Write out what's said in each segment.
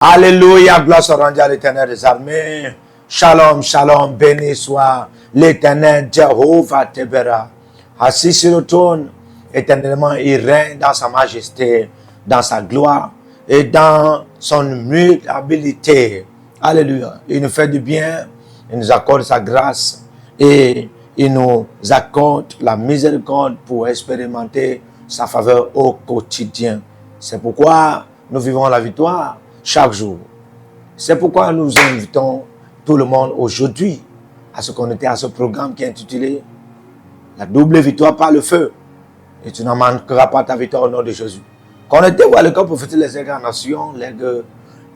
Alléluia, gloire soit rendue à l'Éternel des armées. Shalom, shalom, béni soit l'Éternel Jéhovah Tebera. Assis sur le trône, éternellement, il règne dans sa majesté, dans sa gloire et dans son mutabilité. Alléluia. Il nous fait du bien, il nous accorde sa grâce et il nous accorde la miséricorde pour expérimenter sa faveur au quotidien. C'est pourquoi nous vivons la victoire chaque jour. C'est pourquoi nous invitons tout le monde aujourd'hui à se connecter à ce programme qui est intitulé La double victoire par le feu. Et tu n'en manqueras pas ta victoire au nom de Jésus. Connectez-vous à l'école prophétique des incarnations,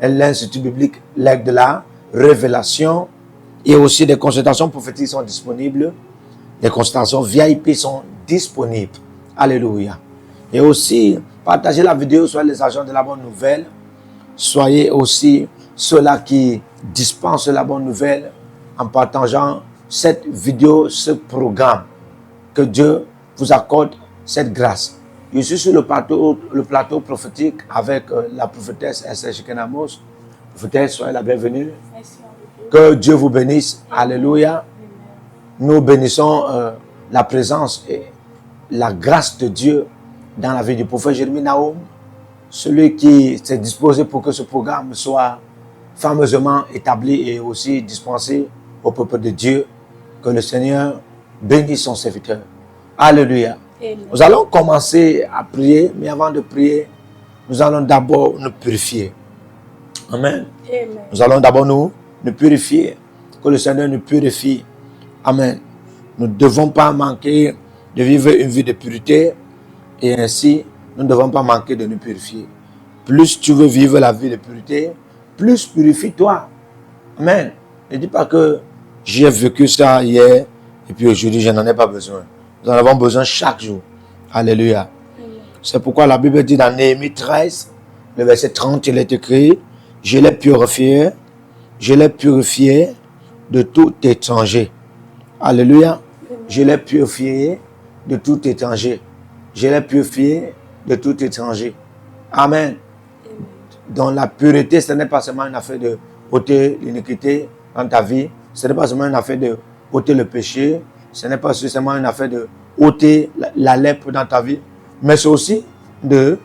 l'Institut biblique, l'aigle de la révélation. Et aussi des consultations prophétiques sont disponibles. Les consultations VIP sont disponibles. Alléluia. Et aussi, partagez la vidéo sur les agents de la bonne nouvelle. Soyez aussi ceux-là qui dispensent la bonne nouvelle en partageant cette vidéo, ce programme. Que Dieu vous accorde cette grâce. Je suis sur le plateau prophétique avec la prophétesse Esther Shekinamos. Prophétesse, soyez la bienvenue. Que Dieu vous bénisse. Alléluia. Nous bénissons la présence et la grâce de Dieu dans la vie du prophète Jérémie Nahum. Celui qui s'est disposé pour que ce programme soit fameusement établi et aussi dispensé au peuple de Dieu. Que le Seigneur bénisse son serviteur. Alléluia. Amen. Nous allons commencer à prier, mais avant de prier, nous allons d'abord nous purifier. Amen. Amen. Nous allons d'abord nous purifier. Que le Seigneur nous purifie. Amen. Nous ne devons pas manquer de vivre une vie de pureté et ainsi, nous ne devons pas manquer de nous purifier. Plus tu veux vivre la vie de pureté, plus purifie-toi. Amen. Ne dis pas que j'ai vécu ça hier et puis aujourd'hui, je n'en ai pas besoin. Nous en avons besoin chaque jour. Alléluia. C'est pourquoi la Bible dit dans Néhémie 13, le verset 30, il est écrit, je l'ai purifié de tout étranger. Alléluia. Je l'ai purifié de tout étranger. Je l'ai purifié de tout étranger. Amen. Donc la pureté, ce n'est pas seulement une affaire de ôter l'iniquité dans ta vie. Ce n'est pas seulement une affaire de ôter le péché. Ce n'est pas seulement une affaire de ôter la lèpre dans ta vie. Mais c'est aussi de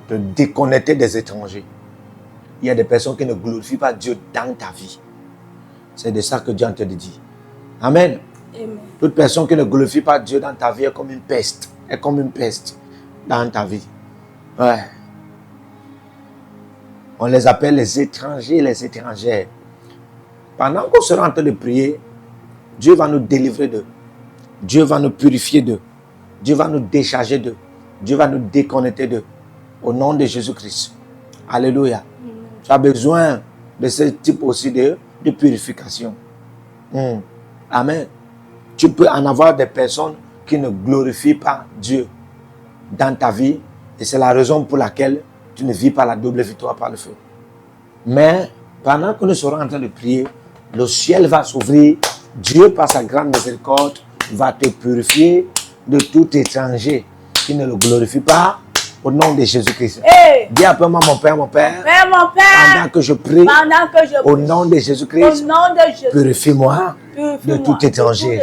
te déconnecter des étrangers. Il y a des personnes qui ne glorifient pas Dieu dans ta vie. C'est de ça que Dieu te dit. Amen. Amen. Toute personne qui ne glorifie pas Dieu dans ta vie est comme une peste. Est comme une peste dans ta vie. Ouais. On les appelle les étrangers, les étrangères. Pendant qu'on sera en train de prier, Dieu va nous délivrer d'eux. Dieu va nous purifier d'eux. Dieu va nous décharger d'eux. Dieu va nous déconnecter d'eux. Au nom de Jésus-Christ. Alléluia. Tu as besoin de ce type aussi de purification. Amen. Tu peux en avoir des personnes qui ne glorifient pas Dieu dans ta vie. Et c'est la raison pour laquelle tu ne vis pas la double victoire par le feu. Mais pendant que nous serons en train de prier, le ciel va s'ouvrir. Dieu, par sa grande miséricorde, va te purifier de tout étranger qui ne le glorifie pas. Au nom de Jésus-Christ. Hey. Dis après moi, mon Père, pendant que je prie, au nom de Jésus-Christ, purifie-moi de tout étranger.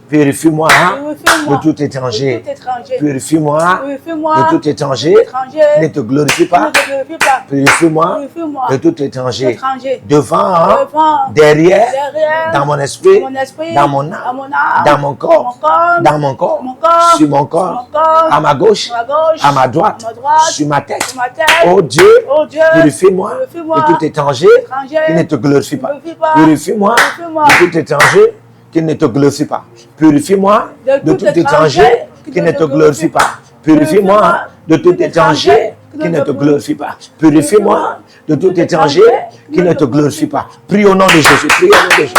Purifie-moi de tout étranger. Purifie-moi de tout étranger. Ne te glorifie pas. Purifie-moi de tout étranger. Devant, derrière, dans mon esprit, dans mon âme, dans mon corps, sur mon corps, à ma gauche, à ma droite, sur ma tête. Oh Dieu, purifie-moi de tout étranger qui ne te glorifie pas. Purifie-moi de tout étranger qui ne te glorifie pas. Purifie-moi de tout étranger qui ne te glorifie pas. Purifie-moi de tout étranger qui ne te glorifie pas. Purifie-moi de tout étranger qui ne te glorifie pas. Prie au nom de Jésus. Prie au nom de Jésus.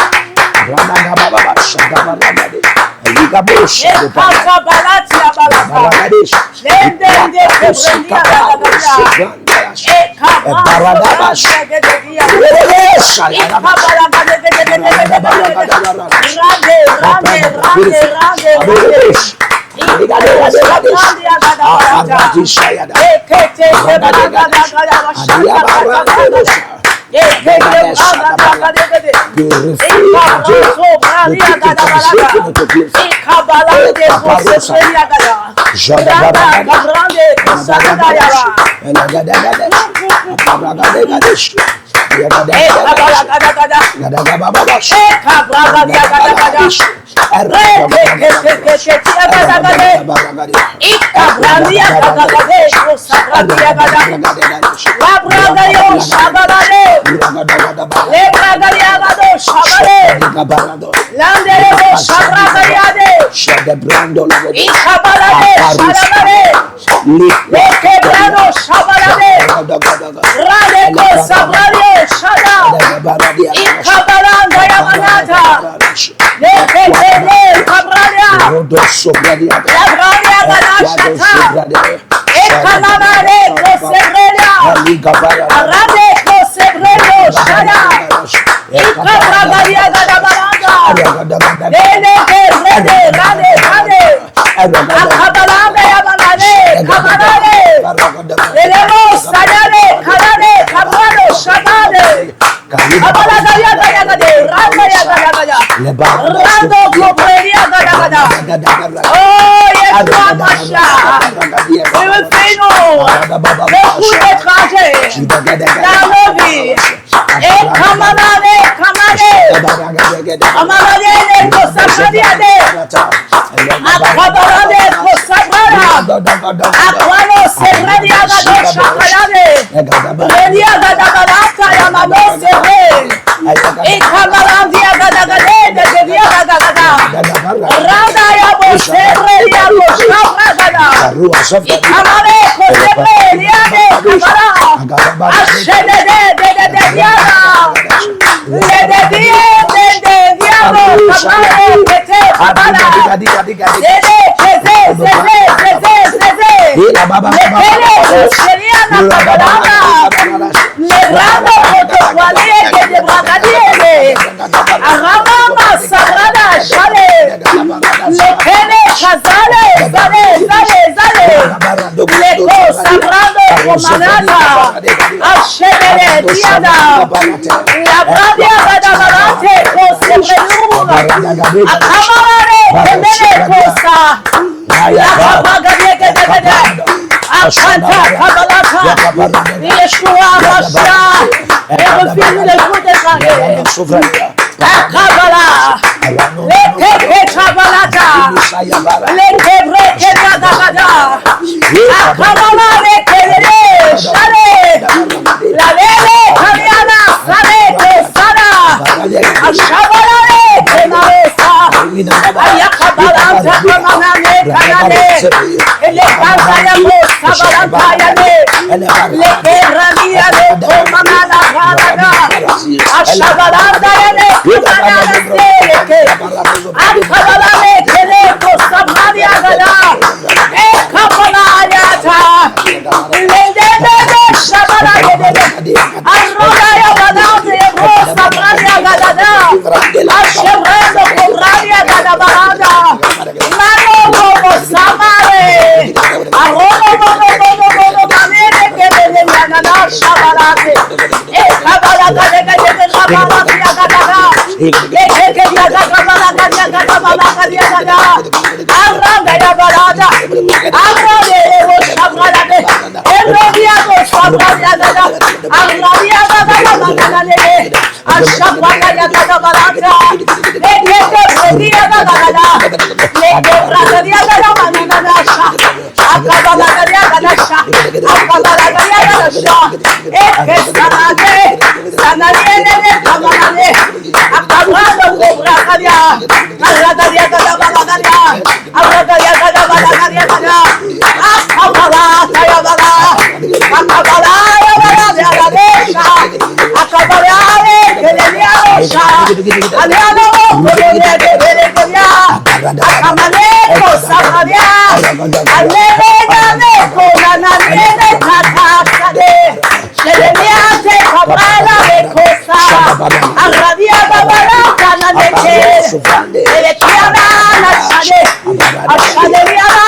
Arradia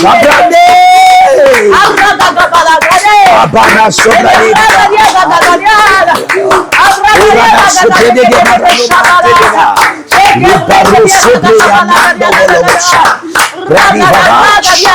Shabrande. Abana sobrani. Urana sobrani de barano. Libaro sobrani amando volosha. Rani vavash.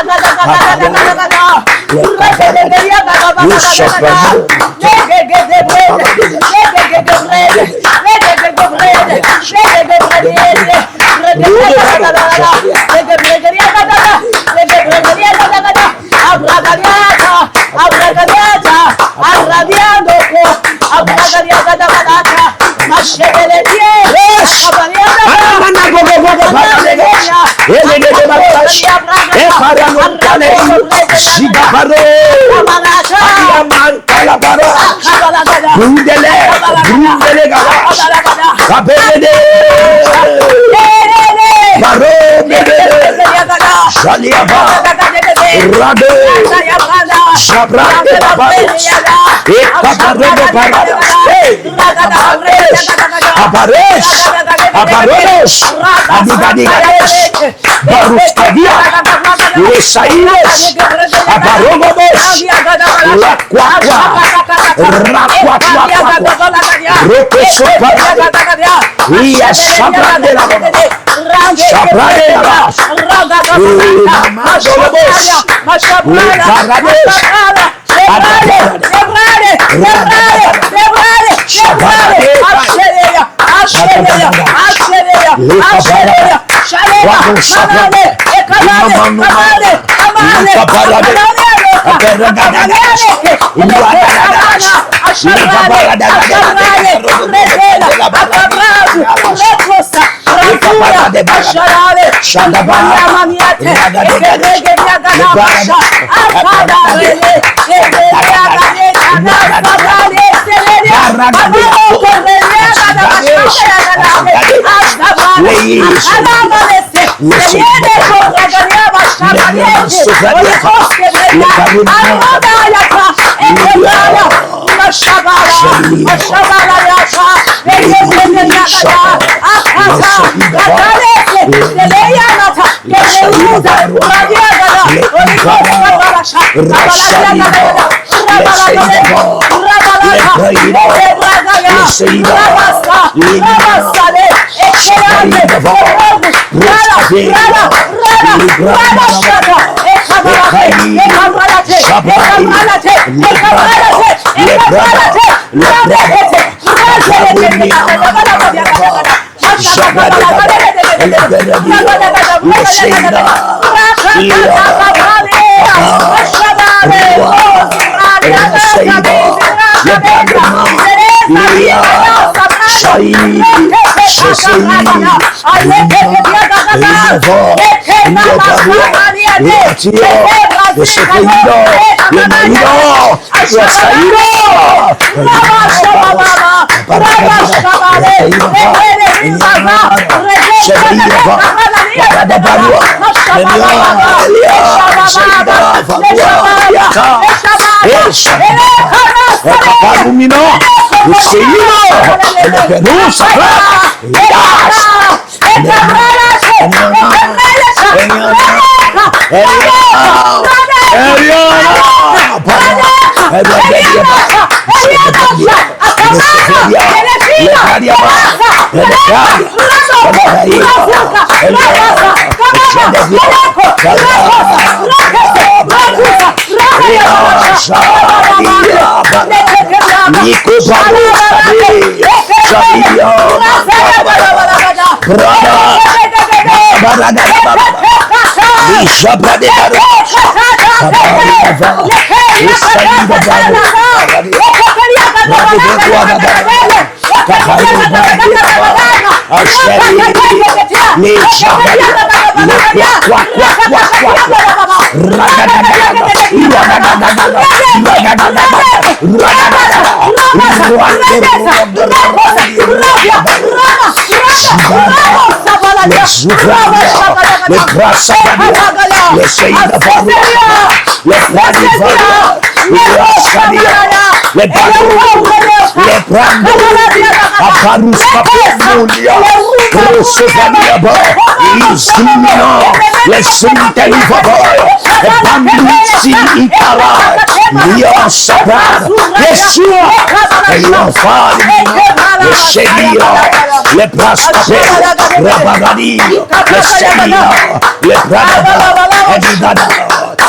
les barreaux, les brandos, Aparus Capomulia, Rosovaniaba, Islumina, les Sintelivaba, Banduci Itara, Lion Sabra, Yeshua, et l'enfant, le Seigneur, les Brascapé, Rabagadi, le Seigneur, les Bradada, et Bidada,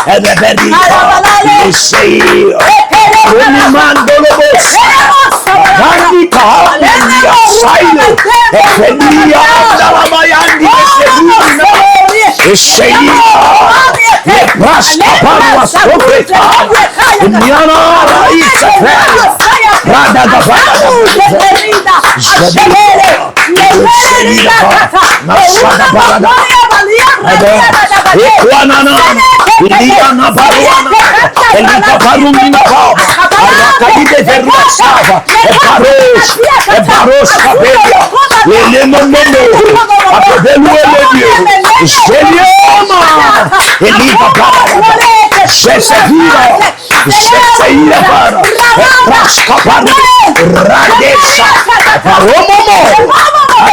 et les Berita, le Seigneur, le Mandolobos, Randika, Elia Saile, Elia Dalamayandi, le Seigneur, les Brascaparuas Profeta, Niana Raïsa Feria, Radagavada,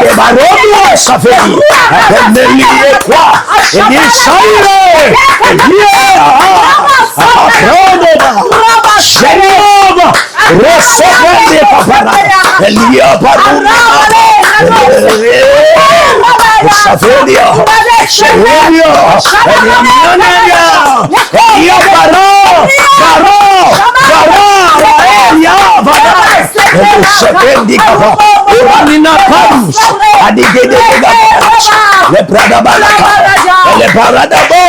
Adebaromo Safari, Ademelie quoi, Elisaire, Seigneur, recevez Papa, Elia Baruna, Savelia, Seigneur, Elia Baro, Elia Sependi Kapa, Uranina Parus, Adigede le Prada Balaka, le Paradabo,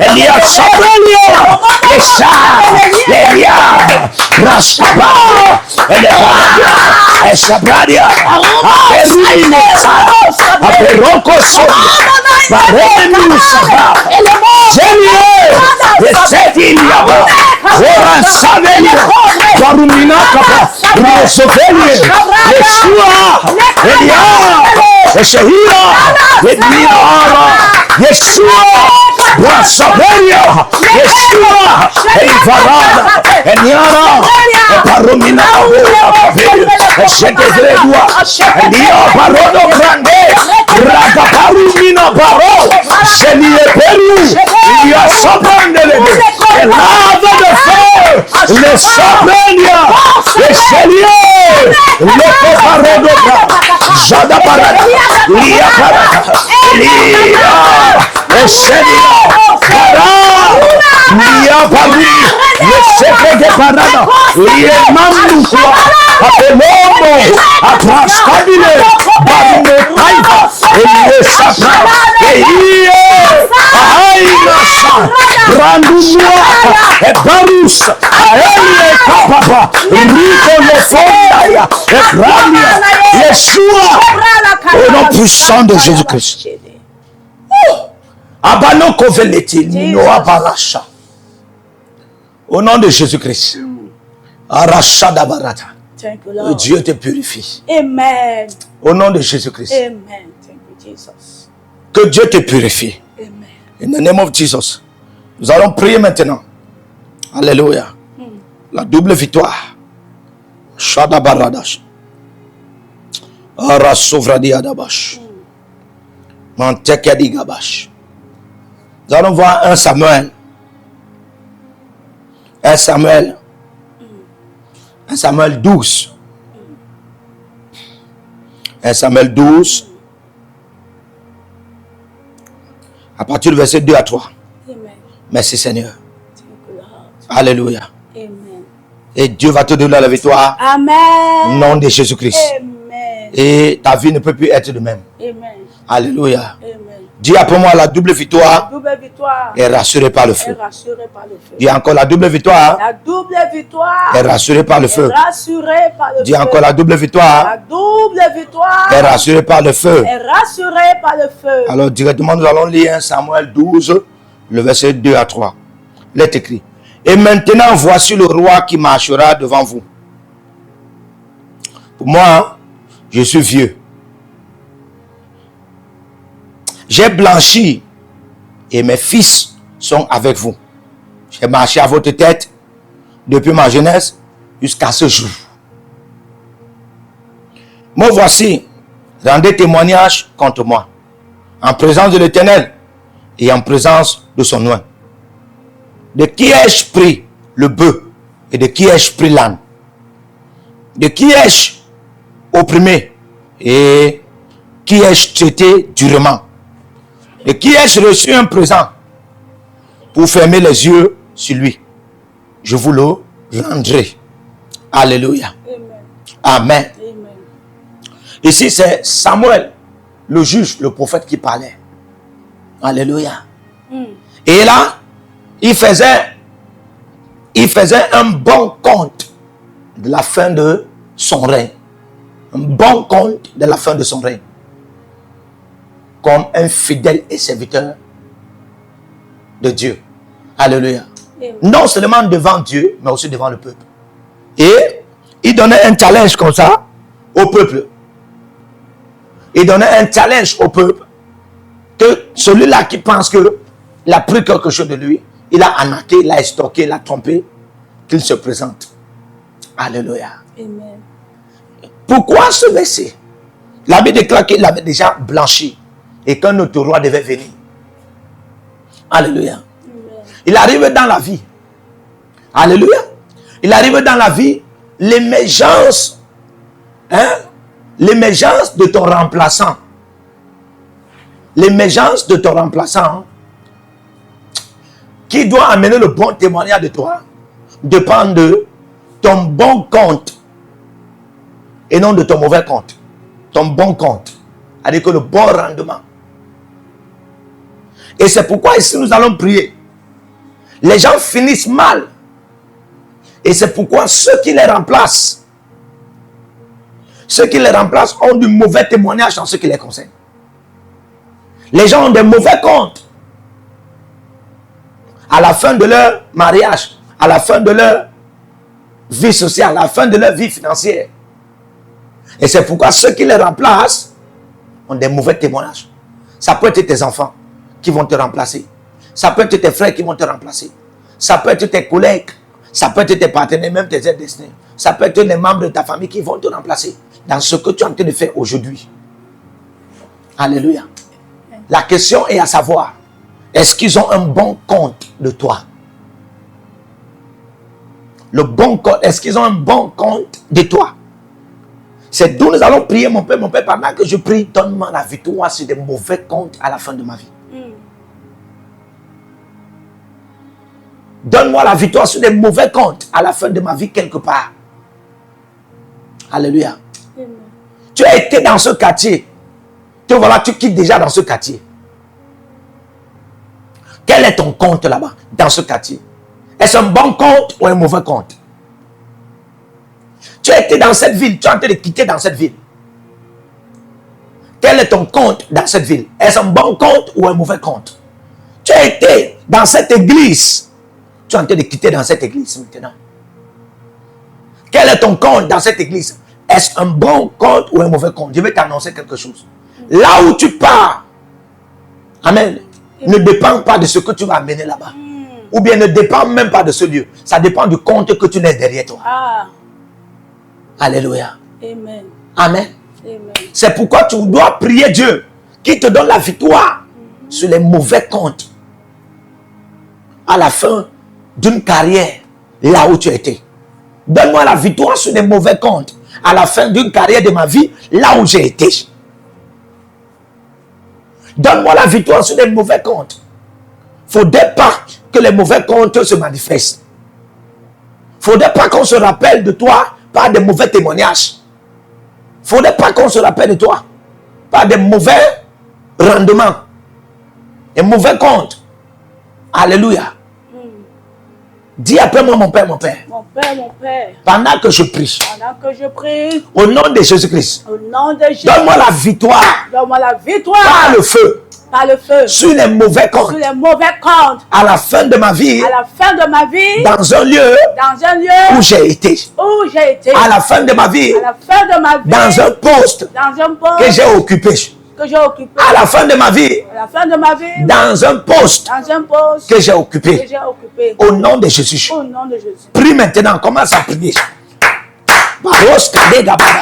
Elia Sapelia, le Sa, Elia, Raskaba, le Sabradia, Aperine, Aperoko Sonia, Barenu Sabra, Seigneur, le Sedilia, Oran Savelia, Barumina Kapa, Rosovelia, Yeshua, Elia, Eshehira, Edmiara, Yeshua, Brasavelia, Yeshua, Elifarada, Eniara, Parumina, Eshededua, Elia Parodo Grande, Raga Parumina Paro, Shelie Peru, Elia Sabrandele, Lava de feu, le Sabrania, le Chelier, le Parodo, Jada Parada, Lia Parada, Elia, Echelia, Para, Lia Paru, le Secret de Parada, Lia Mamukwa, Apelomo, Atrascabile, Barune Taifa, Elie Sabra, Elie, Aïnasa, Randumua, Ebarus, Aelie Kapapa, Rico Lefondaya, Ebrania, Yeshua, au nom puissant de Jésus-Christ. Abano Koveleti, Noa Barasha. Au nom de Jésus-Christ. Arasha Dabarata. Dieu te purifie. Amen. Au nom de Jésus-Christ. Amen. Thank you, Jesus. Que Dieu te purifie. Amen. In the name of Jesus. Nous allons prier maintenant. Alléluia. La double victoire. Shada Baradash. Arasovradi Adabash. Mantekadi Gabash. Nous allons voir 1 Samuel. 1 Samuel. 1 Samuel 12. 1 Samuel 12. À partir du verset 2 à 3. Amen. Merci Seigneur. Thank you, Lord. Alléluia. Amen. Et Dieu va te donner la victoire. Amen. Au nom de Jésus-Christ. Amen. Et ta vie ne peut plus être de même. Amen. Alléluia. Amen. Dis après moi, la double victoire Double victoire est rassurée par le est feu. rassurée par le feu. Dis encore, la double victoire La double victoire est rassurée par le est feu. rassurée par le Dis feu. encore, la double victoire La double victoire est rassurée par le feu. est rassurée par le feu. Alors directement, nous allons lire 1 Samuel 12, le verset 2 à 3. Il est écrit. Et maintenant, voici le roi qui marchera devant vous. Pour moi, je suis vieux. J'ai blanchi et mes fils sont avec vous. J'ai marché à votre tête depuis ma jeunesse jusqu'à ce jour. Me voici, rendez témoignage contre moi, en présence de l'Éternel et en présence de son nom. De qui ai-je pris le bœuf et de qui ai-je pris l'âne? De qui ai-je opprimé et qui ai-je traité durement? De qui ai-je reçu un présent pour fermer les yeux sur lui? Je vous le rendrai. Alléluia. Amen. Amen. Ici, c'est Samuel, le juge, le prophète qui parlait. Alléluia. Et là, il faisait un bon compte de la fin de son règne. Un bon compte de la fin de son règne. Comme un fidèle et serviteur de Dieu. Alléluia. Non seulement devant Dieu, mais aussi devant le peuple. Et il donnait un challenge comme ça au peuple. Il donnait un challenge au peuple que celui-là qui pense qu'il a pris quelque chose de lui, il a arnaqué, il a estorqué, il a trompé, qu'il se présente. Alléluia. Amen. Pourquoi ce verset? La Bible déclare qu'il avait déjà blanchi et qu'un autre roi devait venir. Alléluia. Amen. Il arrive dans la vie. Alléluia. Il arrive dans la vie l'émergence, l'émergence de ton remplaçant. L'émergence de ton remplaçant qui doit amener le bon témoignage de toi dépend de ton bon compte et non de ton mauvais compte. Ton bon compte, c'est-à-dire que le bon rendement. Et c'est pourquoi ici nous allons prier. Les gens finissent mal. Et c'est pourquoi ceux qui les remplacent ont du mauvais témoignage en ce qui les concerne. Les gens ont des mauvais comptes. À la fin de leur mariage, à la fin de leur vie sociale, à la fin de leur vie financière. Et c'est pourquoi ceux qui les remplacent ont des mauvais témoignages. Ça peut être tes enfants qui vont te remplacer. Ça peut être tes frères qui vont te remplacer. Ça peut être tes collègues. Ça peut être tes partenaires, même tes aides destinées. Ça peut être les membres de ta famille qui vont te remplacer dans ce que tu es en train de faire aujourd'hui. Alléluia. La question est à savoir, est-ce qu'ils ont un bon compte de toi? Le bon compte, est-ce qu'ils ont un bon compte de toi? C'est d'où nous allons prier, mon Père, pendant que je prie, donne-moi la victoire sur des mauvais comptes à la fin de ma vie. Donne-moi la victoire sur des mauvais comptes à la fin de ma vie quelque part. Alléluia. Amen. Tu as été dans ce quartier. Te voilà, tu quittes déjà dans ce quartier. Quel est ton compte là-bas, dans ce quartier? Est-ce un bon compte ou un mauvais compte? Tu as été dans cette ville, tu es en train de quitter dans cette ville. Quel est ton compte dans cette ville? Est-ce un bon compte ou un mauvais compte? Tu as été dans cette église, tu es en train de quitter dans cette église maintenant. Quel est ton compte dans cette église? Est-ce un bon compte ou un mauvais compte? Je vais t'annoncer quelque chose. Là où tu pars, amen, ne dépend pas de ce que tu vas amener là-bas. Ou bien ne dépend même pas de ce lieu. Ça dépend du compte que tu laisses derrière toi. Alléluia. Amen. Amen. Amen. C'est pourquoi tu dois prier Dieu qui te donne la victoire sur les mauvais comptes à la fin d'une carrière là où tu as été. Donne-moi la victoire sur les mauvais comptes à la fin d'une carrière de ma vie là où j'ai été. Donne-moi la victoire sur les mauvais comptes. Il ne faudrait pas que les mauvais comptes se manifestent. Il ne faudrait pas qu'on se rappelle de toi par des mauvais témoignages. Il ne faudrait pas qu'on se rappelle de toi par des mauvais rendements. Des mauvais comptes. Alléluia. Dis après moi, mon Père, mon Père. Mon Père, mon Père. Pendant que je prie. Pendant que je prie. Au nom de Jésus-Christ. Au nom de Jésus. Donne-moi la victoire. Donne-moi la victoire. Par le feu. Par le feu. Sur les mauvais comptes. Sur les mauvais comptes. À la fin de ma vie. À la fin de ma vie. Dans un lieu. Dans un lieu. Où j'ai été. Où j'ai été. À la fin de ma vie. À la fin de ma vie. Dans un poste. Dans un poste. Que j'ai occupé. que j'ai occupé à la fin de ma vie, à la fin de ma vie dans un poste dans un poste que j'ai que occupé. j'ai occupé. Au nom de Jésus. Au nom de Jésus. Prie maintenant, commence à prier. Baros kadega bara.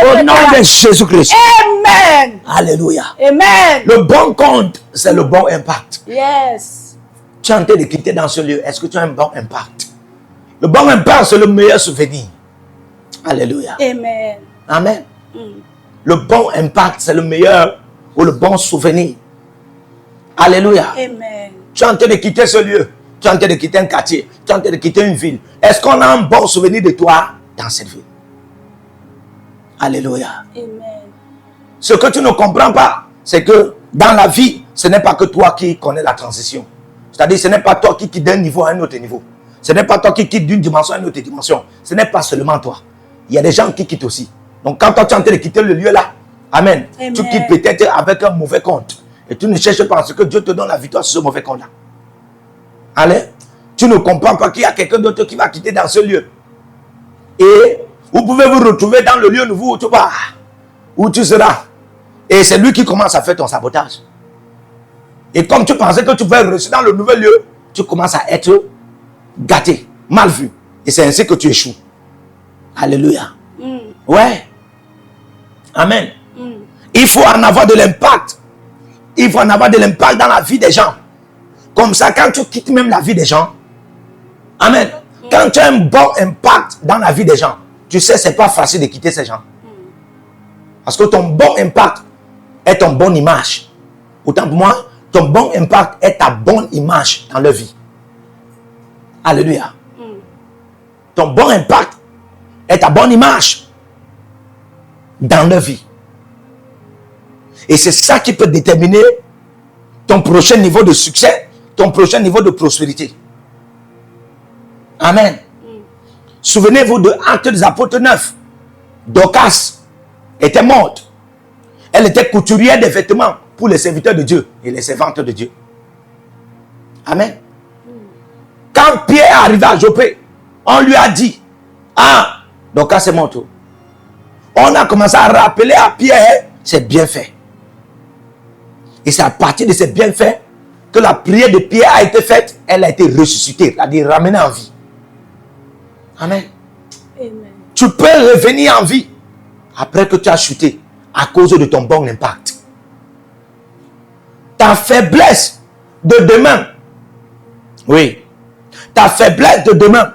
Au nom de Jésus-Christ. Amen. Alléluia. Amen. Le bon compte, c'est le bon impact. Yes. Tu es en train de quitter dans ce lieu. Est-ce que tu as un bon impact? Le bon impact, c'est le meilleur souvenir. Alléluia. Amen. Amen. Mm. Le bon impact, c'est le meilleur ou le bon souvenir. Alléluia. Amen. Tu es en train de quitter ce lieu. Tu es en train de quitter un quartier. Tu es en train de quitter une ville. Est-ce qu'on a un bon souvenir de toi dans cette ville? Alléluia. Amen. Ce que tu ne comprends pas, c'est que dans la vie, ce n'est pas que toi qui connais la transition. C'est-à-dire, ce n'est pas toi qui quittes d'un niveau à un autre niveau. Ce n'est pas toi qui quittes d'une dimension à une autre dimension. Ce n'est pas seulement toi. Il y a des gens qui quittent aussi. Donc, quand toi, tu es en train de quitter le lieu là, amen, Amen. tu quittes peut-être avec un mauvais compte. Et tu ne cherches pas ce que Dieu te donne la victoire sur ce mauvais compte-là. Allez, tu ne comprends pas qu'il y a quelqu'un d'autre qui va quitter dans ce lieu. Et vous pouvez vous retrouver dans le lieu nouveau où tu vas, où tu seras. Et c'est lui qui commence à faire ton sabotage. Et comme tu pensais que tu vas réussir dans le nouvel lieu, tu commences à être gâté, mal vu. Et c'est ainsi que tu échoues. Alléluia. Mm. Ouais. Amen. Mm. Il faut en avoir de l'impact. Il faut en avoir de l'impact dans la vie des gens. Comme ça, quand tu quittes même la vie des gens, amen. Quand tu as un bon impact dans la vie des gens, tu sais, c'est pas facile de quitter ces gens. Parce que ton bon impact est ton bonne image. Autant pour moi, ton bon impact est ta bonne image dans leur vie. Alléluia. Ton bon impact est ta bonne image dans leur vie. Et c'est ça qui peut déterminer ton prochain niveau de succès, ton prochain niveau de prospérité. Amen. Souvenez-vous de Actes des Apôtres 9. Dorcas était morte. Elle était couturière des vêtements pour les serviteurs de Dieu et les servantes de Dieu. Amen. Quand Pierre est arrivé à Joppé, on lui a dit, ah, Dorcas est morte. On a commencé à rappeler à Pierre ses bienfaits. Et c'est à partir de ces bienfaits que la prière de Pierre a été faite. Elle a été ressuscitée, c'est-à-dire ramenée en vie. Amen. Amen. Tu peux revenir en vie après que tu as chuté à cause de ton bon impact. Ta faiblesse de demain, oui, ta faiblesse de demain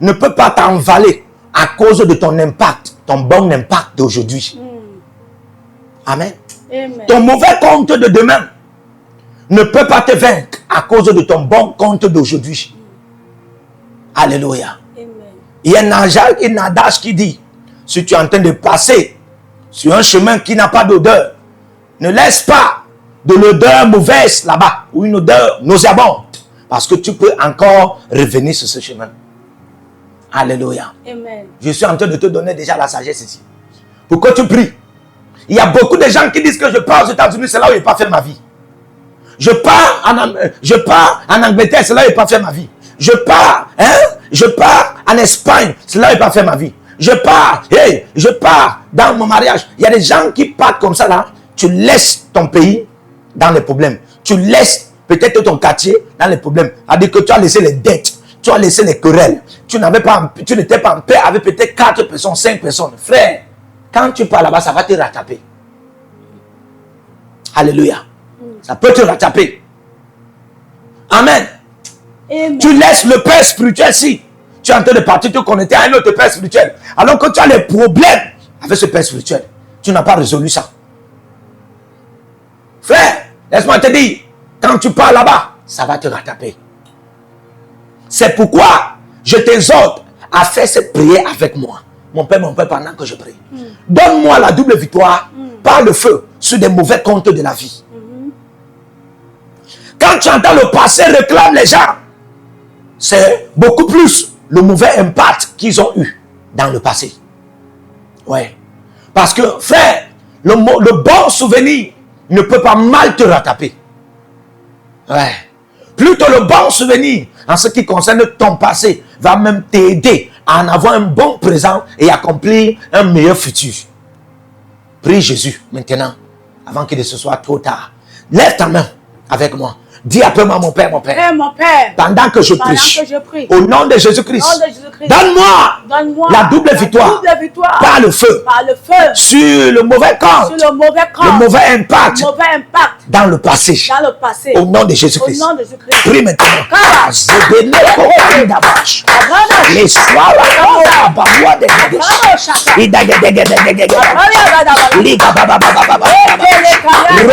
ne peut pas t'envaler à cause de ton impact, ton bon impact d'aujourd'hui. Amen. Amen. Ton mauvais compte de demain ne peut pas te vaincre à cause de ton bon compte d'aujourd'hui. Alléluia. Amen. Il y a un adage qui dit, si tu es en train de passer sur un chemin qui n'a pas d'odeur, ne laisse pas de l'odeur mauvaise là-bas, ou une odeur nauséabonde, parce que tu peux encore revenir sur ce chemin. Alléluia. Amen. Je suis en train de te donner déjà la sagesse ici. Pour que tu pries. Il y a beaucoup de gens qui disent que je pars aux États-Unis, c'est là où je n'ai pas fait ma vie. Je pars en Angleterre, c'est là où je n'ai pas fait ma vie. Je pars en Espagne, c'est là où je n'ai pas fait ma vie. Je pars dans mon mariage. Il y a des gens qui partent comme ça là. Tu laisses ton pays dans les problèmes. Tu laisses peut-être ton quartier dans les problèmes. C'est-à-dire que tu as laissé les dettes, tu as laissé les querelles. Tu n'étais pas en paix avec peut-être 4 personnes, 5 personnes. Frère, quand tu pars là-bas, ça va te rattraper. Alléluia. Ça peut te rattraper. Amen. Amen. Tu laisses le père spirituel si tu es en train de partir te connecter à un autre père spirituel. Alors que tu as les problèmes avec ce père spirituel. Tu n'as pas résolu ça. Frère, laisse-moi te dire, quand tu pars là-bas, ça va te rattraper. C'est pourquoi je t'exhorte à faire cette prière avec moi. Mon père, pendant que je prie. Donne-moi la double victoire par le feu sur des mauvais comptes de la vie. Quand tu entends le passé réclame les gens, c'est beaucoup plus le mauvais impact qu'ils ont eu dans le passé. Ouais. Parce que, frère, le bon souvenir ne peut pas mal te rattraper. Ouais. Plutôt le bon souvenir en ce qui concerne ton passé va même t'aider à en avoir un bon présent et accomplir un meilleur futur. Prie Jésus maintenant, avant qu'il ne se soit trop tard. Lève ta main avec moi. Dis après moi, mon Père, Père, mon Père, pendant que je prie, au nom de Jésus-Christ, donne-moi la double victoire par le feu sur le mauvais corps, le mauvais impact dans le passé. Au nom de Jésus-Christ. Prie maintenant. Les soirs, au nom de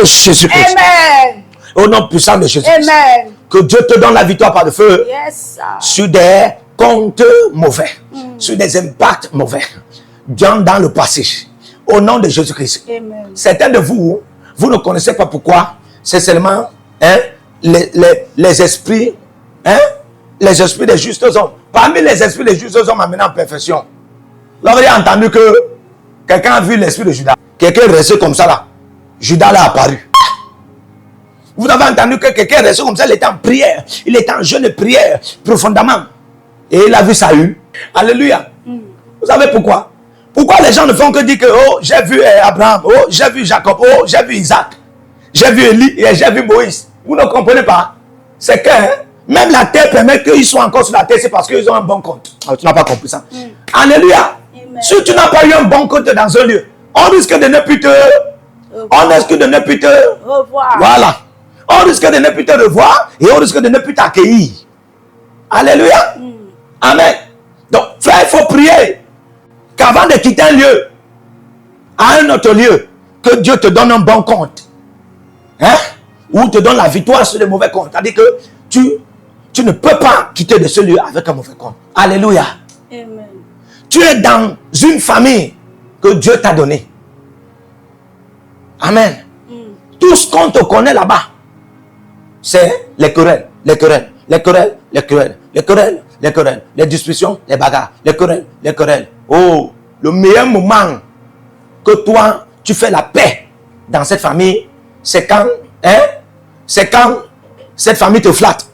Jésus-Christ. Au nom puissant de Jésus-Christ. Que Dieu te donne la victoire par le feu sur des comptes mauvais, sur des impacts mauvais dans le passé. Au nom de Jésus-Christ. Certains de vous, vous ne connaissez pas pourquoi. C'est seulement les esprits, les esprits des justes hommes. Parmi les esprits des justes hommes amenés en perfection. Vous avez entendu que quelqu'un a vu l'esprit de Judas. quelqu'un est resté comme ça là. Judas l'a apparu. Vous avez entendu que quelqu'un est resté comme ça, il était en prière. Il était en jeûne de prière profondément. Et il a vu Saül. Alléluia. Vous savez pourquoi? Pourquoi les gens ne font que dire que oh, j'ai vu Abraham, oh, j'ai vu Jacob, oh, j'ai vu Isaac, j'ai vu Élie et j'ai vu Moïse. Vous ne comprenez pas? C'est que même la terre permet qu'ils soient encore sur la terre, c'est parce qu'ils ont un bon compte. Alors, tu n'as pas compris ça. Alléluia. Amen. Si tu n'as pas eu un bon compte dans un lieu, on risque de ne plus te... On risque de ne plus te... Revoir. Voilà. On risque de ne plus te revoir et on risque de ne plus t'accueillir. Alléluia. Amen. Donc, frère, il faut prier qu'avant de quitter un lieu à un autre lieu, que Dieu te donne un bon compte. Hein? Ou te donne la victoire sur les mauvais comptes. C'est-à-dire que tu ne peux pas quitter de ce lieu avec un mauvais compte. Alléluia. Amen. Tu es dans une famille que Dieu t'a donnée. Amen. Tout ce qu'on te connaît là-bas, c'est les querelles, les querelles, les querelles, les querelles, les querelles, les querelles, les discussions, les bagarres, les querelles, les querelles. Oh, le meilleur moment que toi, tu fais la paix dans cette famille, c'est quand, c'est quand cette famille te flatte.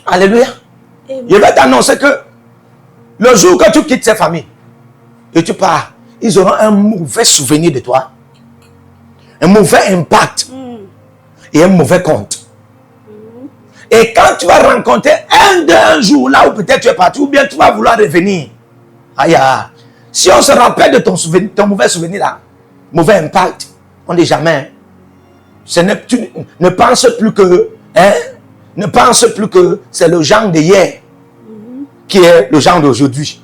Alléluia. Amen. Je vais t'annoncer que le jour que tu quittes cette famille et tu pars, ils auront un mauvais souvenir de toi, un mauvais impact et un mauvais compte. Et quand tu vas rencontrer un jour là où peut-être tu es parti, ou bien tu vas vouloir revenir, aïe, si on se rappelle de ton mauvais souvenir là, mauvais impact, on dit jamais. Tu ne penses plus que, ne pense plus que c'est le genre de hier qui est le genre d'aujourd'hui.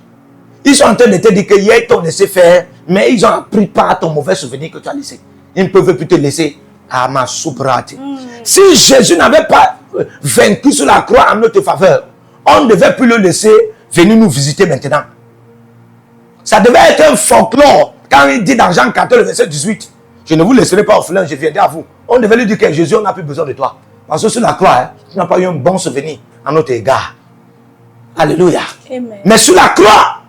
Ils sont en train de te dire que hier ils t'ont laissé faire, mais ils ont appris par ton mauvais souvenir que tu as laissé. Ils ne peuvent plus te laisser à ma soubrate. Si Jésus n'avait pas vaincu sur la croix en notre faveur, on ne devait plus le laisser venir nous visiter maintenant. Ça devait être un folklore. Quand il dit dans Jean 14, verset 18, je ne vous laisserai pas orphelin, je viendrai à vous. On devait lui dire que Jésus, on n'a plus besoin de toi. Parce que sur la croix, tu n'as pas eu un bon souvenir à notre égard. Alléluia. Amen. Mais sur la croix,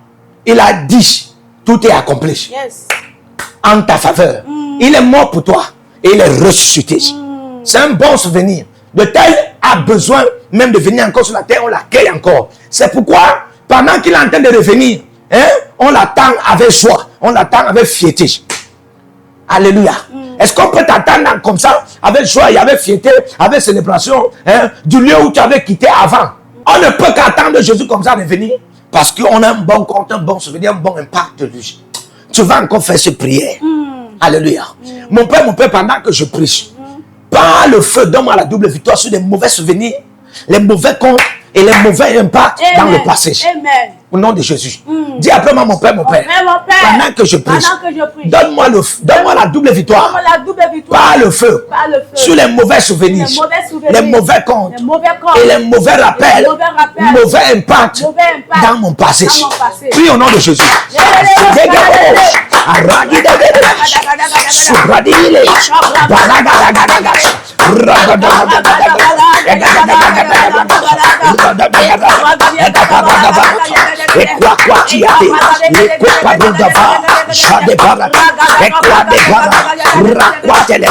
il a dit, tout est accompli. Yes. En ta faveur. Il est mort pour toi et il est ressuscité. C'est un bon souvenir. De tel a besoin même de venir encore sur la terre, on l'accueille encore. C'est pourquoi, pendant qu'il est en train de revenir, on l'attend avec joie, on l'attend avec fierté. Alléluia. Est-ce qu'on peut t'attendre comme ça, avec joie et avec fierté, avec célébration, du lieu où tu avais quitté avant? On ne peut qu'attendre Jésus comme ça revenir, parce qu'on a un bon compte, un bon souvenir, un bon impact de lui. Tu vas encore faire cette prière. Alléluia. Mon Père, pendant que je prie, par le feu, donne-moi la double victoire sur les mauvais souvenirs, les mauvais comptes et les mauvais impacts dans le passé. Amen. Au nom de Jésus. Dis après moi, mon Père, pendant que je prie, donne-moi la double victoire, Donne-moi la double victoire. par le feu, Par le feu. sur les mauvais souvenirs, les mauvais comptes et les mauvais rappels, mauvais impacts dans mon passé. Prie au nom de Jésus. Et quoi tu as dit, les copains de Dava, Chade Barak, et quoi des Barak, Raquatele,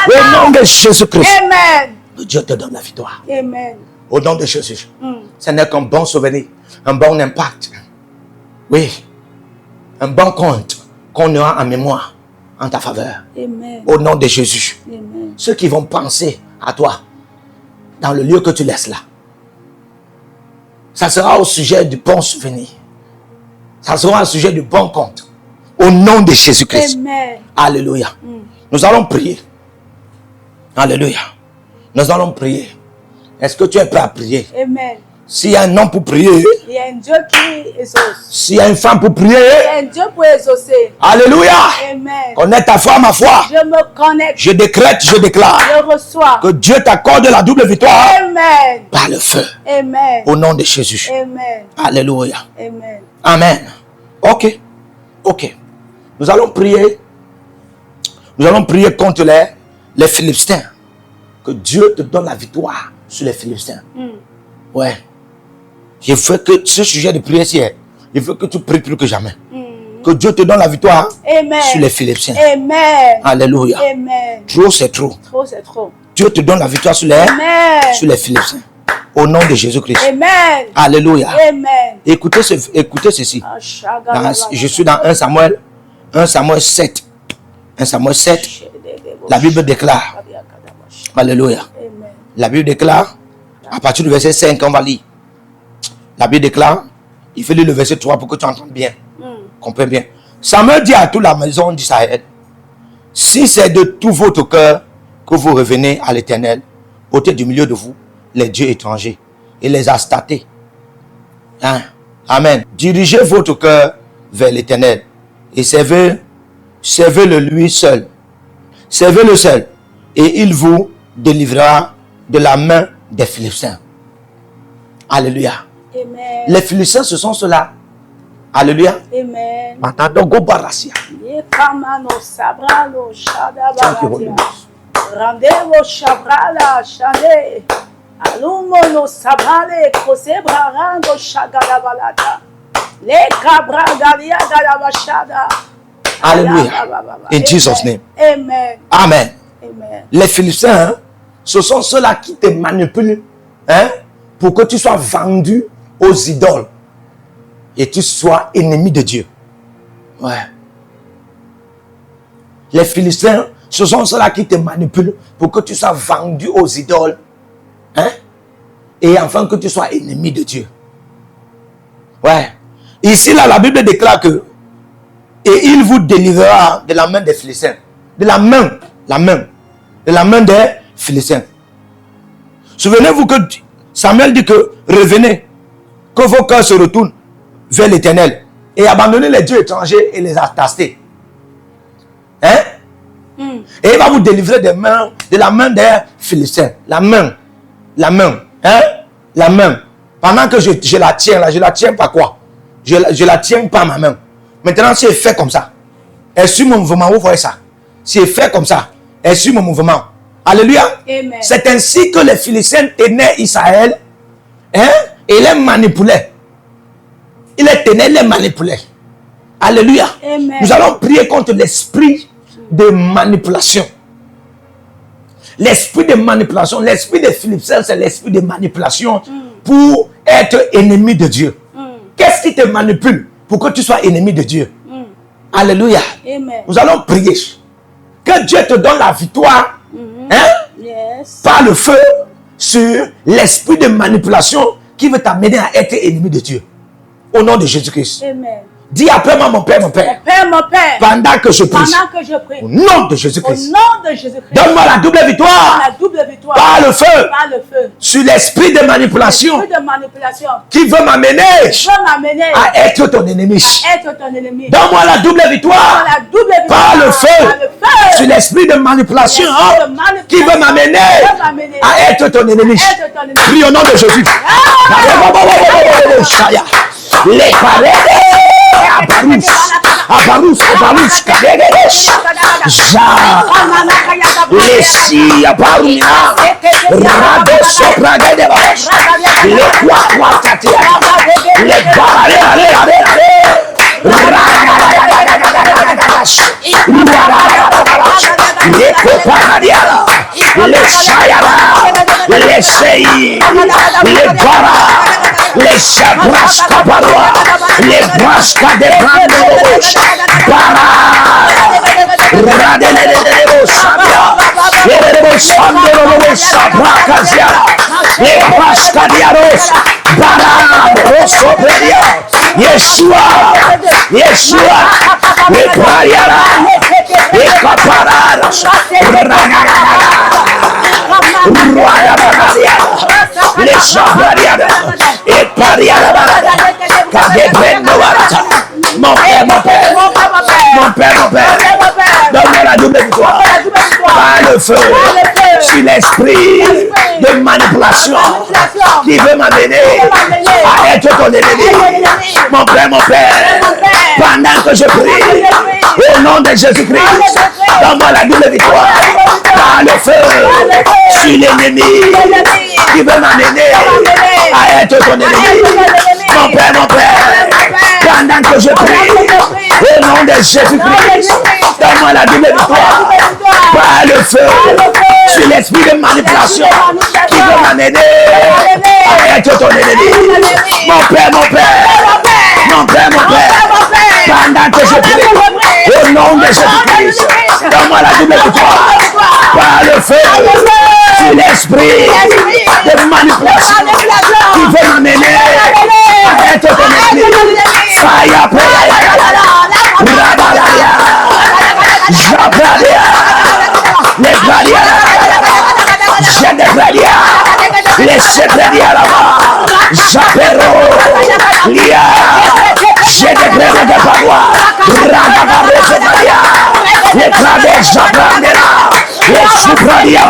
Au nom de Jésus-Christ, Amen. Dieu te donne la victoire. Amen. Au nom de Jésus. Ce n'est qu'un bon souvenir, un bon impact. Oui, un bon compte qu'on aura en mémoire en ta faveur. Amen. Au nom de Jésus. Amen. Ceux qui vont penser à toi dans le lieu que tu laisses là, ça sera au sujet du bon souvenir. Ça sera au sujet du bon compte. Au nom de Jésus-Christ. Amen. Alléluia. Nous allons prier. Alléluia. Nous allons prier. Est-ce que tu es prêt à prier? Amen. S'il y a un homme pour prier, Il y a un Dieu qui exauce. s'il y a une femme pour prier, Il y a un Dieu pour exaucer. alléluia. Amen. Connais ta foi, ma foi. Je me connecte. Je décrète, je déclare Je reçois. que Dieu t'accorde la double victoire Amen. par le feu. Amen. Au nom de Jésus. Amen. Alléluia. Amen. Amen. Ok. Ok. Nous allons prier. Nous allons prier contre les Philistins. Que Dieu te donne la victoire sur les Philistins. Ouais. Je veux que ce sujet de prière, je veux que tu pries plus que jamais. Que Dieu te donne la victoire Amen. sur les Philistins. Amen. Alléluia. Amen. Trop, c'est trop. Trop, c'est trop. Dieu te donne la victoire sur Amen. les Philistins. Au nom de Jésus-Christ. Amen. Alléluia. Amen. Écoutez ceci. Je suis dans 1 Samuel 7. 1 Samuel 7. La Bible déclare. Alléluia. Amen. La Bible déclare, à partir du verset 5, on va lire. La Bible déclare, il faut lire le verset 3 pour que tu entendes bien. Comprends bien. Samuel dit à toute la maison d'Israël, si c'est de tout votre cœur que vous revenez à l'Éternel, ôtez du milieu de vous les dieux étrangers et les astatés. Hein? Amen. Dirigez votre cœur vers l'Éternel et servez-le lui seul. Servez-le seul et il vous délivrera de la main des Philistins. Alléluia. Amen. Les Philistins, ce sont ceux-là. Alléluia. Amen. Maintenant, go barasia. Yekamano sabralo shada Thank you, Holy baratia. Ghost. Randevo shabrala shade. Alumo no sabrale kosebrarando shagada balata. Le cabra galia galabashada. Alléluia. In Jesus' name. Amen. Amen. Amen. Les Philistins, hein, ce sont ceux-là qui te manipulent, hein, pour que tu sois vendu aux idoles et tu sois ennemi de Dieu. Ouais. Les Philistins, ce sont ceux-là qui te manipulent pour que tu sois vendu aux idoles, hein, et enfin que tu sois ennemi de Dieu. Ouais. Ici, là, la Bible déclare que et il vous délivrera de la main des Philistins. De la main des Philistins. Souvenez-vous que Samuel dit que revenez, que vos cœurs se retournent vers l'Éternel et abandonnez les dieux étrangers et les atastés. Hein? Et il va vous délivrer de la main des Philistins. La main. Hein? La main. Pendant que je la tiens là, je la tiens pas quoi? Je la tiens pas ma main. Maintenant, si elle fait comme ça, elle suit mon mouvement, vous voyez ça? Si elle fait comme ça, elle suit mon mouvement. Alléluia. Amen. C'est ainsi que les Philistins tenaient Israël, hein, et les manipulaient. Ils les tenaient, les manipulaient. Alléluia. Amen. Nous allons prier contre l'esprit de manipulation. L'esprit de manipulation, l'esprit des Philistins, c'est l'esprit de manipulation pour être ennemi de Dieu. Qu'est-ce qui te manipule pour que tu sois ennemi de Dieu? Alléluia. Amen. Nous allons prier que Dieu te donne la victoire, hein, Yes. par le feu sur l'esprit de manipulation qui veut t'amener à être ennemi de Dieu. Au nom de Jésus-Christ. Amen. Dis après moi, mon Père, Mon Père, pendant que je prie, pendant que je prie, au nom de au Jésus-Christ, nom de Jésus-Christ, donne-moi la double victoire la double victoire par le feu par le feu. sur l'esprit de manipulation Esprit de manipulation qui veut m'amener qui veut m'amener à être ton ennemi. à être ton ennemi. Donne-moi la double victoire La double victoire par le feu sur l'esprit de manipulation qui veut m'amener à être ton ennemi. Prie au nom de Jésus. Les paredes, Abarous, les si Abarumina, Rado Sopraga de Bash, les Quaquatia, les Barre, les Coparadia, les Sayara, les Sei, les Bara, les Chabras Caparoa, les Brasca de Brandos, Bara, Radele Sabia, les Sandro Sabracazia, les Brasca Diaros, Bara, Rosoperia, Yeshua, les Pariara, les Capararas, les Sabrariada, et Pariara, mon père, donne-moi la double victoire par le feu sur l'esprit de manipulation qui veut m'amener à être ton ennemi. Mon père, pendant que je prie au nom de Jésus-Christ, donne-moi la double victoire par le feu sur l'ennemi qui veut m'amener à être ton ennemi. Mon père, pendant que je prie au nom de Jésus-Christ, donne-moi la double victoire par le feu sur l'esprit de manipulation qui veut m'amener à être ton ennemi. Mon père, pendant que je prie au nom de Jésus-Christ, donne-moi la double victoire par le feu sur l'esprit de manipulation qui veut m'amener à être ton ennemi. Fire, les Bradia, j'ai des Bradia, les Sebradia là-bas, Japero, Lia, j'ai des Bradia de Parois, Radabaro Sebradia, les Bradia Jabrandera, les Subradia,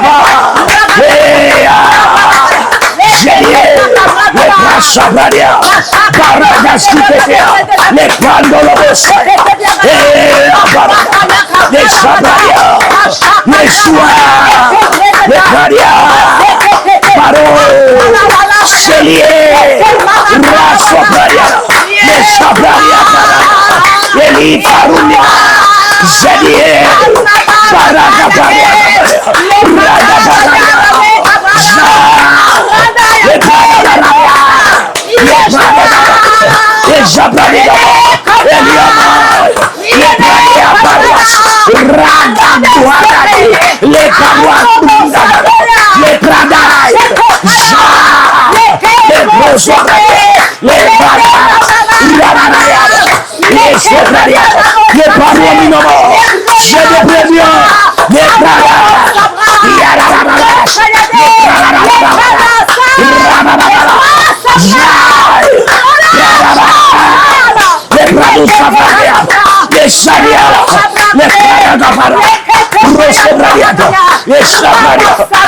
les Brasabradia, Baradas Kupetia, les Pandolobos, les Sabradia, les Soirs, les Bradia, Parole, Chélier, Rasobradia, les Sabradia, les Lifarunia, Zélier, Baragabaria, Radabaria, les Jabradia, les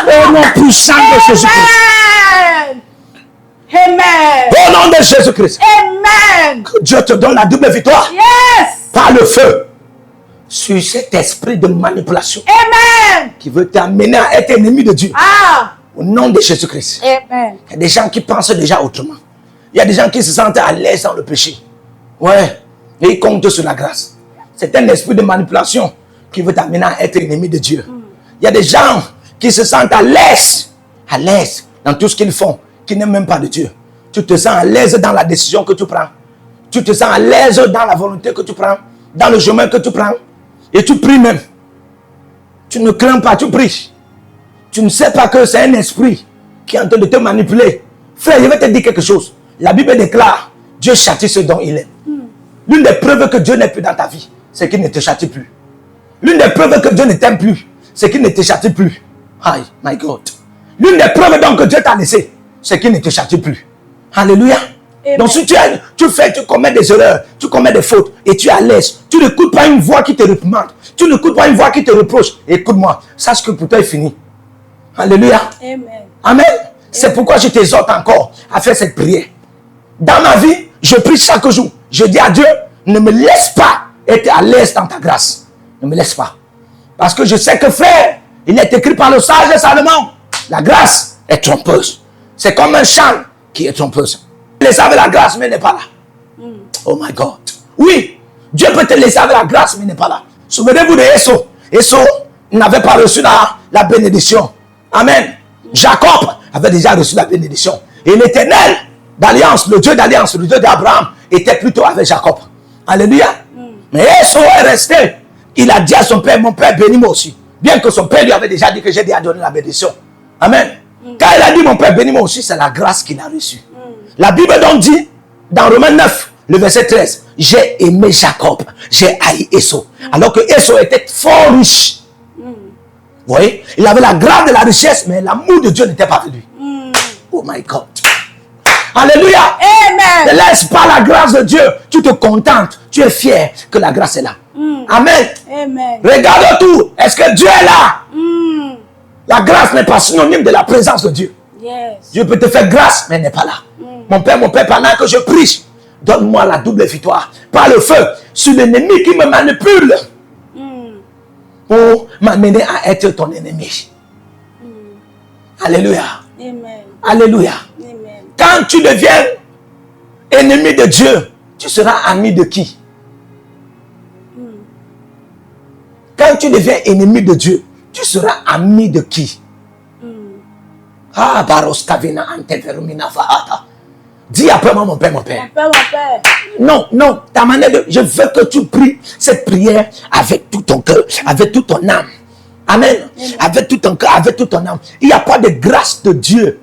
au nom puissant de Jésus-Christ. Amen. Au nom de Jésus-Christ. Amen. Que Dieu te donne la double victoire Yes. par le feu sur cet esprit de manipulation Amen. qui veut t'amener à être ennemi de Dieu. Ah. Au nom de Jésus-Christ. Amen. Il y a des gens qui pensent déjà autrement. Il y a des gens qui se sentent à l'aise dans le péché. Ouais. Et ils comptent sur la grâce. C'est un esprit de manipulation qui veut t'amener à être ennemi de Dieu. Il y a des gens qui se sentent à l'aise dans tout ce qu'ils font, qui n'aiment même pas de Dieu. Tu te sens à l'aise dans la décision que tu prends. Tu te sens à l'aise dans la volonté que tu prends, dans le chemin que tu prends. Et tu pries même. Tu ne crains pas, tu pries. Tu ne sais pas que c'est un esprit qui est en train de te manipuler. Frère, je vais te dire quelque chose. La Bible déclare, Dieu châtie ceux dont il aime. L'une des preuves que Dieu n'est plus dans ta vie, c'est qu'il ne te châtie plus. L'une des preuves que Dieu ne t'aime plus, c'est qu'il ne te châtie plus. Aïe, my God. L'une des preuves donc que Dieu t'a laissé, c'est qu'il ne te châtie plus. Alléluia. Amen. Donc si tu commets des erreurs, tu commets des fautes et tu es à l'aise, tu n'écoutes pas une voix qui te réprimande, tu n'écoutes pas une voix qui te reproche, écoute-moi, sache que pour toi est fini. Alléluia. Amen. Amen. C'est pourquoi je t'exhorte encore à faire cette prière. Dans ma vie, je prie chaque jour. Je dis à Dieu, ne me laisse pas être à l'aise dans ta grâce. Ne me laisse pas. Parce que je sais que frère, il est écrit par le sage Salomon, la grâce est trompeuse. C'est comme un chant qui est trompeuse. Laisser avec la grâce, mais il n'est pas là. Oh my God. Oui, Dieu peut te laisser avec la grâce, mais il n'est pas là. Souvenez-vous de Esau. Esau n'avait pas reçu la bénédiction. Amen. Jacob avait déjà reçu la bénédiction. Et l'Éternel d'alliance, le Dieu d'alliance, le Dieu d'Abraham, était plutôt avec Jacob. Alléluia. Mais Esau est resté. Il a dit à son père, mon père, bénis-moi aussi. Bien que son père lui avait déjà dit que j'ai déjà donné la bénédiction. Amen. Quand il a dit, mon père, bénis-moi aussi, c'est la grâce qu'il a reçue. La Bible donc dit, dans Romains 9, le verset 13, j'ai aimé Jacob, j'ai haï Esau. Alors que Esau était fort riche. Vous voyez, il avait la grâce de la richesse, mais l'amour de Dieu n'était pas venu. Oh my God. Alléluia. Amen. Ne laisse pas la grâce de Dieu. Tu te contentes, tu es fier que la grâce est là. Amen. Amen. Regarde tout. Est-ce que Dieu est là? La grâce n'est pas synonyme de la présence de Dieu. Yes. Dieu peut te faire grâce, mais il n'est pas là. Mon Père, pendant que je prie, donne-moi la double victoire. Par le feu, sur l'ennemi qui me manipule. Pour m'amener à être ton ennemi. Alléluia. Amen. Alléluia. Amen. Quand tu deviens ennemi de Dieu, tu seras ami de qui? Quand tu deviens ennemi de Dieu, tu seras ami de qui? Ah, Baros Kavina Anteverumina Fahata. Dis après moi, mon Père, mon Père. Mon père, mon père. Non, non, ta manière de... Je veux que tu pries cette prière avec tout ton cœur, avec toute ton âme. Amen. Avec tout ton cœur, avec toute ton âme. Il n'y a pas de grâce de Dieu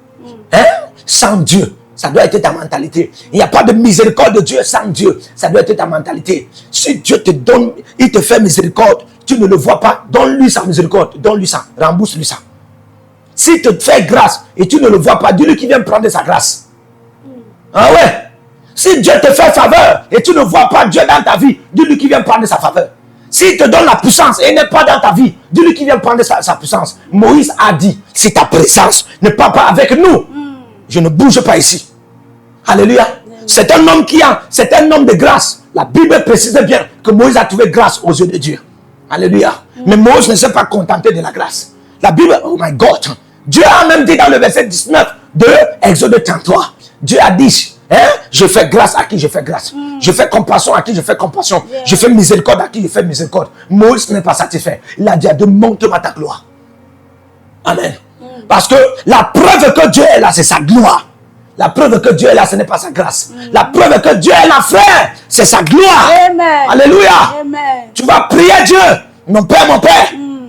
sans Dieu. Ça doit être ta mentalité. Il n'y a pas de miséricorde de Dieu sans Dieu. Ça doit être ta mentalité. Si Dieu te donne, il te fait miséricorde, tu ne le vois pas, donne-lui sa miséricorde, donne-lui ça, rembourse-lui ça. S'il te fait grâce et tu ne le vois pas, dis-lui qu'il vient prendre sa grâce. Ah ouais. Si Dieu te fait faveur et tu ne vois pas Dieu dans ta vie, dis-lui qu'il vient prendre sa faveur. S'il te donne la puissance et il n'est pas dans ta vie, dis-lui qu'il vient prendre sa puissance. Moïse a dit, si ta présence n'est pas avec nous, je ne bouge pas ici. Alléluia. C'est un homme c'est un homme de grâce. La Bible précise bien que Moïse a trouvé grâce aux yeux de Dieu. Alléluia. Mais Moïse ne s'est pas contenté de la grâce. La Bible, oh my God. Dieu a même dit dans le verset 19 de Exode 33, Dieu a dit, je fais grâce à qui je fais grâce. Je fais compassion à qui je fais compassion. Je fais miséricorde à qui je fais miséricorde. Moïse n'est pas satisfait. Il a dit à Dieu, montre-moi ta gloire. Amen. Parce que la preuve que Dieu est là, c'est sa gloire. La preuve que Dieu est là, ce n'est pas sa grâce. La preuve que Dieu est là, frère, c'est sa gloire. Amen. Alléluia. Amen. Tu vas prier Dieu. Mon Père,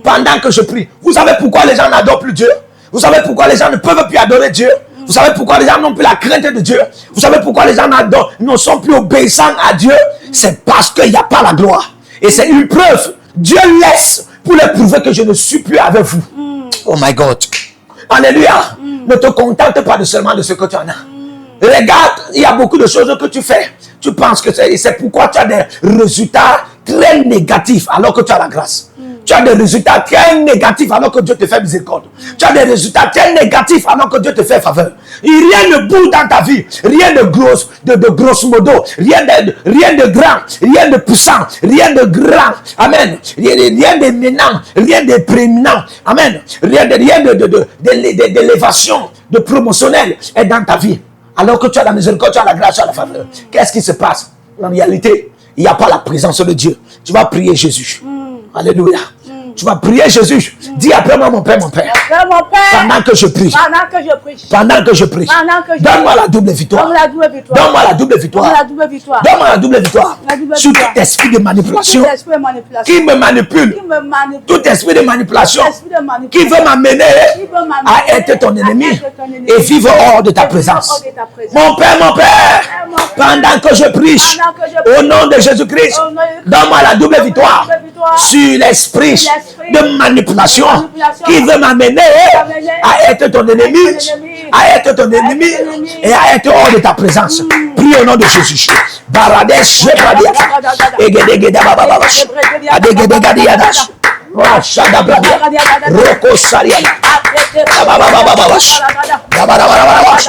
pendant que je prie. Vous savez pourquoi les gens n'adorent plus Dieu? Vous savez pourquoi les gens ne peuvent plus adorer Dieu? Vous savez pourquoi les gens n'ont plus la crainte de Dieu? Vous savez pourquoi les gens ne sont plus obéissants à Dieu? C'est parce qu'il n'y a pas la gloire. Et c'est une preuve. Dieu laisse pour leur prouver que je ne suis plus avec vous. Oh my God. Alléluia. Ne te contente pas seulement de ce que tu en as. Regarde, il y a beaucoup de choses que tu fais. Tu penses que c'est pourquoi tu as des résultats très négatifs alors que tu as la grâce. Tu as des résultats très négatifs alors que Dieu te fait miséricorde. Tu as des résultats très négatifs alors que Dieu te fait faveur. Et rien ne bouge dans ta vie. Rien de grosso modo. Rien de grand. Rien de puissant. Rien de grand. Amen. Rien d'éminent. Rien de prééminent. Amen. Rien d'élévation, de promotionnel est dans ta vie. Alors que tu as la miséricorde, tu as la grâce, tu as la faveur. Qu'est-ce qui se passe? En réalité, il n'y a pas la présence de Dieu. Tu vas prier Jésus. Alléluia. Tu vas prier Jésus. Dis après moi, mon Père, mon Père. Père, mon Père, pendant que je prie, pendant que je prie, pendant que je prie, pendant que je donne-moi prie, la double victoire. donne-moi la double victoire. Donne-moi la double Donne-moi victoire. la double victoire. Donne-moi la double victoire. La double Sur victoire. tout esprit de manipulation Tout esprit de manipulation qui me manipule. qui me manipule. Tout esprit de manipulation Tout esprit de qui manipulation veut m'amener qui veut m'amener à être ton ennemi à être ton ennemi et vivre hors de ta et vivre présence. hors de ta présence. Mon Père, mon Père, pendant que je prie, pendant que je prie, au nom de Jésus-Christ, au nom de Jésus-Christ, donne-moi la double donne-moi victoire la double victoire sur l'esprit sur l'esprit de manipulation de manipulation qui veut m'amener à être ton ennemi, à être ton ennemi et à être hors de ta présence. Prie au nom de Jésus. Baradesh, Jebradia, Egedegeda Bababash, Adegedegadiadash, Rashadabradia, Roko Sariana, Bababababash, Babarabababash,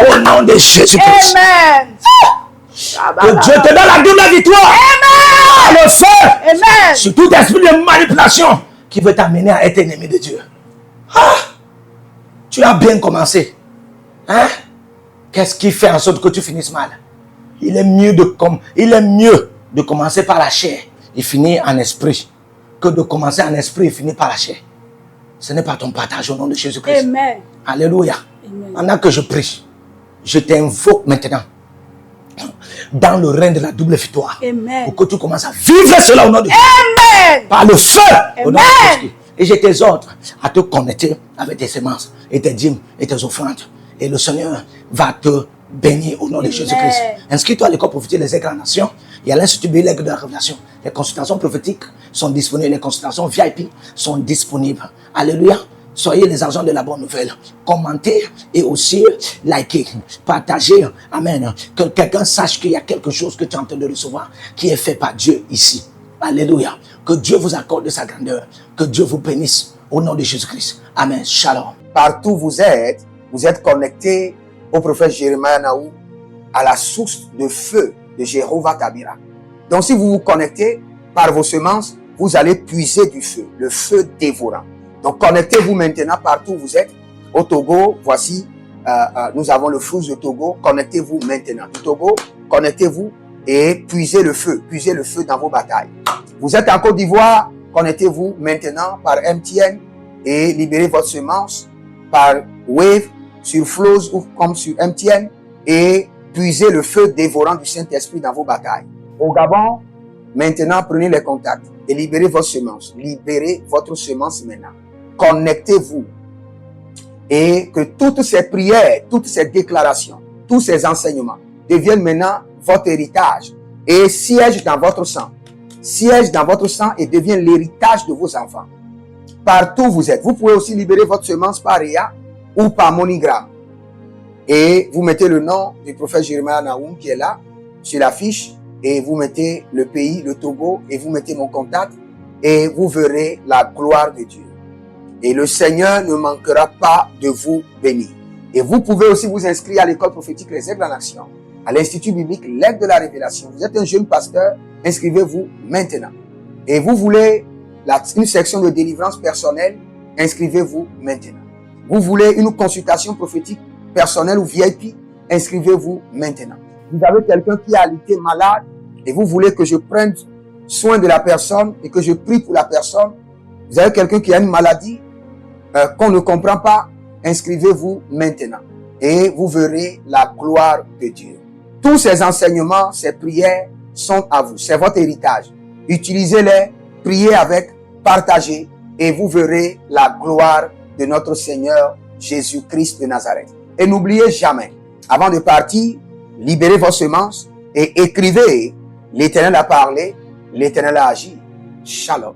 Au nom de Jésus-Christ. Amen. Que Dieu te donne la double victoire. Amen. Le feu. Amen. Sur tout esprit de manipulation qui veut t'amener à être ennemi de Dieu. Ah, tu as bien commencé. Hein? Qu'est-ce qui fait en sorte que tu finisses mal? Il est mieux de commencer par la chair et finir en esprit que de commencer en esprit et finir par la chair. Ce n'est pas ton partage au nom de Jésus-Christ. Amen. Alléluia. Amen. Pendant que je prie, je t'invoque maintenant dans le règne de la double victoire. Amen. Pour que tu commences à vivre cela au nom de Jésus. Amen. Par le feu au nom de Amen. Jésus. Et je t'exhorte à te connecter avec tes semences et tes dîmes et tes offrandes. Et le Seigneur va te bénir au nom de Amen. Jésus-Christ. Inscris-toi à l'école prophétique des Éclats Nations. Il y a l'Institut biblique de la Révélation. Les consultations prophétiques sont disponibles. Les consultations VIP sont disponibles. Alléluia. Soyez les agents de la bonne nouvelle. Commentez et aussi likez, partagez. Amen. Que quelqu'un sache qu'il y a quelque chose que tu es en train de recevoir qui est fait par Dieu ici. Alléluia. Que Dieu vous accorde de sa grandeur. Que Dieu vous bénisse au nom de Jésus-Christ. Amen. Shalom. Partout où vous êtes connectés au prophète Jérémie Naou, à la source de feu de Jéhovah Tabira. Donc si vous vous connectez par vos semences, vous allez puiser du feu, le feu dévorant. Donc connectez-vous maintenant partout où vous êtes. Au Togo, voici, nous avons le flux de Togo. Connectez-vous maintenant. Du Togo, connectez-vous et puisez le feu dans vos batailles. Vous êtes en Côte d'Ivoire, connectez-vous maintenant par MTN et libérez votre semence par Wave sur Flows ou comme sur MTN et puisez le feu dévorant du Saint-Esprit dans vos batailles. Au Gabon, maintenant prenez les contacts et libérez votre semence. Libérez votre semence maintenant. Connectez-vous et que toutes ces prières, toutes ces déclarations, tous ces enseignements deviennent maintenant votre héritage et siègent dans votre sang. Siègent dans votre sang et deviennent l'héritage de vos enfants. Partout où vous êtes. Vous pouvez aussi libérer votre semence par Réa ou par MoneyGram. Et vous mettez le nom du prophète Jeremiah Naoum qui est là, sur la fiche, et vous mettez le pays, le Togo, et vous mettez mon contact, et vous verrez la gloire de Dieu. Et le Seigneur ne manquera pas de vous bénir. Et vous pouvez aussi vous inscrire à l'école prophétique Les Aigles en Action, à l'Institut biblique L'Aigle de la Révélation. Vous êtes un jeune pasteur, inscrivez-vous maintenant. Et vous voulez une section de délivrance personnelle, inscrivez-vous maintenant. Vous voulez une consultation prophétique personnelle ou VIP, inscrivez-vous maintenant. Vous avez quelqu'un qui a été malade et vous voulez que je prenne soin de la personne et que je prie pour la personne. Vous avez quelqu'un qui a une maladie qu'on ne comprend pas, inscrivez-vous maintenant et vous verrez la gloire de Dieu. Tous ces enseignements, ces prières sont à vous, c'est votre héritage. Utilisez-les, priez avec, partagez et vous verrez la gloire de notre Seigneur Jésus-Christ de Nazareth. Et n'oubliez jamais, avant de partir, libérez vos semences et écrivez, l'Éternel a parlé, l'Éternel a agi. Shalom.